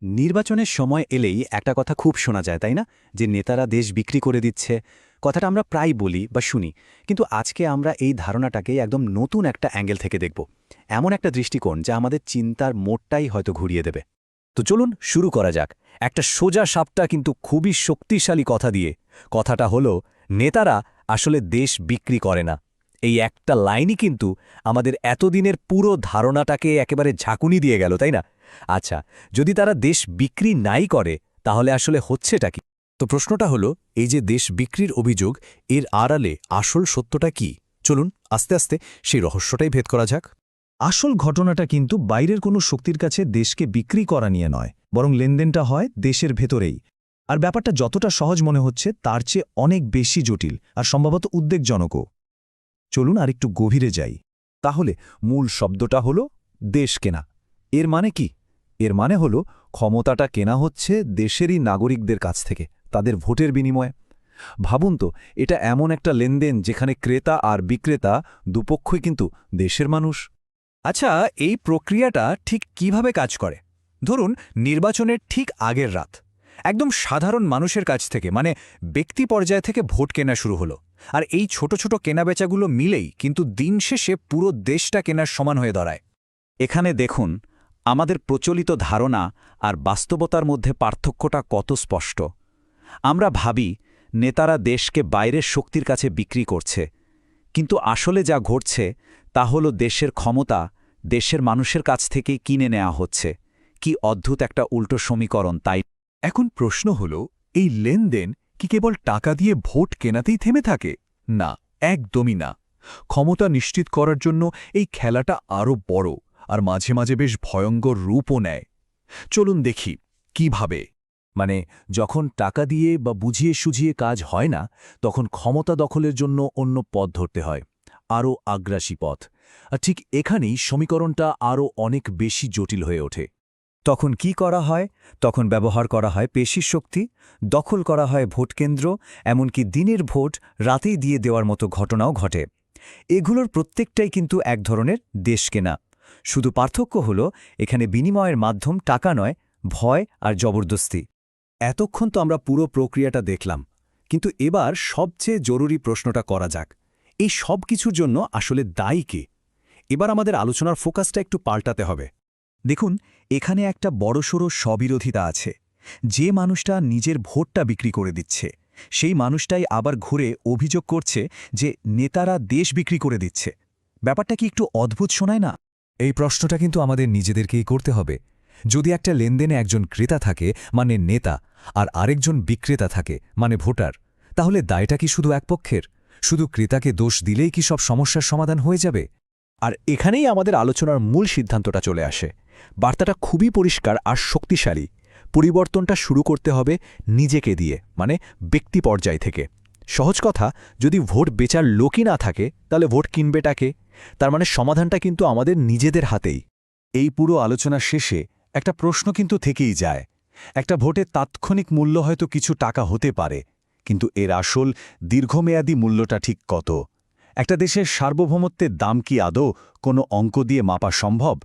নির্বাচনের সময় এলেই একটা কথা খুব শোনা যায় তাই না, যে নেতারা দেশ বিক্রি করে দিচ্ছে। কথাটা আমরা প্রায় বলি বা শুনি, কিন্তু আজকে আমরা এই ধারণাটাকে একদম নতুন একটা অ্যাঙ্গেল থেকে দেখব। এমন একটা দৃষ্টিকোণ যা আমাদের চিন্তার মোড়টাই হয়তো ঘুরিয়ে দেবে। তো চলুন শুরু করা যাক একটা সোজা সাপটা কিন্তু খুবই শক্তিশালী কথা দিয়ে। কথাটা হলো, নেতারা আসলে দেশ বিক্রি করে না। এই একটা লাইনই কিন্তু আমাদের এতদিনের পুরো ধারণাটাকে একেবারে ঝাঁকুনি দিয়ে গেল, তাই না? আচ্ছা, যদি তারা দেশ বিক্রি নাই করে, তাহলে আসলে হচ্ছেটা কি? তো প্রশ্নটা হলো, এই যে দেশ বিক্রির অভিযোগ, এর আড়ালে আসল সত্যটা কি? চলুন আস্তে আস্তে সেই রহস্যটাই ভেদ করা যাক। আসল ঘটনাটা কিন্তু বাইরের কোনো শক্তির কাছে দেশকে বিক্রি করা নিয়ে নয়, বরং লেনদেনটা হয় দেশের ভেতরেই। আর ব্যাপারটা যতটা সহজ মনে হচ্ছে তার চেয়ে অনেক বেশি জটিল আর সম্ভবত উদ্বেগজনকও। চলুন আর একটু গভীরে যাই। তাহলে মূল শব্দটা হলো দেশ কেনা। এর মানে কি? এর মানে হলো ক্ষমতাটা কেনা হচ্ছে দেশেরই নাগরিকদের কাছ থেকে, তাদের ভোটের বিনিময়ে। ভাবুন তো, এটা এমন একটা লেনদেন যেখানে ক্রেতা আর বিক্রেতা দুপক্ষই কিন্তু দেশের মানুষ। আচ্ছা, এই প্রক্রিয়াটা ঠিক কিভাবে কাজ করে? ধরুন, নির্বাচনের ঠিক আগের রাত একদম সাধারণ মানুষের কাছ থেকে, মানে ব্যক্তি পর্যায় থেকে ভোট কেনা শুরু হলো। আর এই ছোট ছোট কেনাবেচাগুলো মিলেই কিন্তু দিন শেষে পুরো দেশটা কেনার সমান হয়ে দাঁড়ায়। এখানে দেখুন, আমাদের প্রচলিত ধারণা আর বাস্তবতার মধ্যে পার্থক্যটা কত স্পষ্ট। আমরা ভাবি নেতারা দেশকে বাইরের শক্তির কাছে বিক্রি করছে, কিন্তু আসলে যা ঘটছে তা হলো দেশের ক্ষমতা দেশের মানুষের কাছ থেকেই কিনে নেওয়া হচ্ছে। কি অদ্ভুত একটা উল্টো সমীকরণ, তাই? এখন প্রশ্ন হল, এই লেনদেন কি কেবল টাকা দিয়ে ভোট কেনাতেই থেমে থাকে? না, একদমই না। ক্ষমতা নিশ্চিত করার জন্য এই খেলাটা আরও বড় আর মাঝে মাঝে বেশ ভয়ঙ্কর রূপও নেয়। চলুন দেখি কিভাবে। মানে যখন টাকা দিয়ে বা বুঝিয়ে সুঝিয়ে কাজ হয় না, তখন ক্ষমতা দখলের জন্য অন্য পথ ধরতে হয়, আরও আগ্রাসী পথ। আর ঠিক এখানেই সমীকরণটা আরও অনেক বেশি জটিল হয়ে ওঠে। তখন কি করা হয়? তখন ব্যবহার করা হয় পেশির শক্তি, দখল করা হয় ভোটকেন্দ্র, এমনকি দিনের ভোট রাতেই দিয়ে দেওয়ার মতো ঘটনাও ঘটে। এগুলোর প্রত্যেকটাই কিন্তু এক ধরনের দেশ কেনা। শুধু পার্থক্য হল, এখানে বিনিময়ের মাধ্যম টাকা নয়, ভয় আর জবরদস্তি। এতক্ষণ তো আমরা পুরো প্রক্রিয়াটা দেখলাম, কিন্তু এবার সবচেয়ে জরুরি প্রশ্নটা করা যাক। এই সব কিছুর জন্য আসলে দায়ী কে? এবার আমাদের আলোচনার ফোকাসটা একটু পাল্টাতে হবে। দেখুন, এখানে একটা বড়সড় স্ববিরোধিতা আছে। যে মানুষটা নিজের ভোটটা বিক্রি করে দিচ্ছে, সেই মানুষটাই আবার ঘুরে অভিযোগ করছে যে নেতারা দেশ বিক্রি করে দিচ্ছে। ব্যাপারটা কি একটু অদ্ভুত শোনায় না? এই প্রশ্নটা কিন্তু আমাদের নিজেদেরকেই করতে হবে। যদি একটা লেনদেনে একজন ক্রেতা থাকে, মানে নেতা, আর আরেকজন বিক্রেতা থাকে, মানে ভোটার, তাহলে দায়টা কি শুধু এক পক্ষের? শুধু ক্রেতাকে দোষ দিলেই কি সব সমস্যার সমাধান হয়ে যাবে? আর এখানেই আমাদের আলোচনার মূল সিদ্ধান্তটা চলে আসে। বার্তাটা খুবই পরিষ্কার আর শক্তিশালী। পরিবর্তনটা শুরু করতে হবে নিজেকে দিয়ে, মানে ব্যক্তি পর্যায় থেকে। সহজ কথা, যদি ভোট বেচার লোকই না থাকে, তাহলে ভোট কিনবেটাকে? তার মানে সমাধানটা কিন্তু আমাদের নিজেদের হাতেই। এই পুরো আলোচনা শেষে একটা প্রশ্ন কিন্তু থেকেই যায়। একটা ভোটের তাৎক্ষণিক মূল্য হয়তো কিছু টাকা হতে পারে, কিন্তু এর আসল দীর্ঘমেয়াদী মূল্যটা ঠিক কত? একটা দেশের সার্বভৌমত্বের দাম কি আদৌ কোনো অঙ্ক দিয়ে মাপা সম্ভব?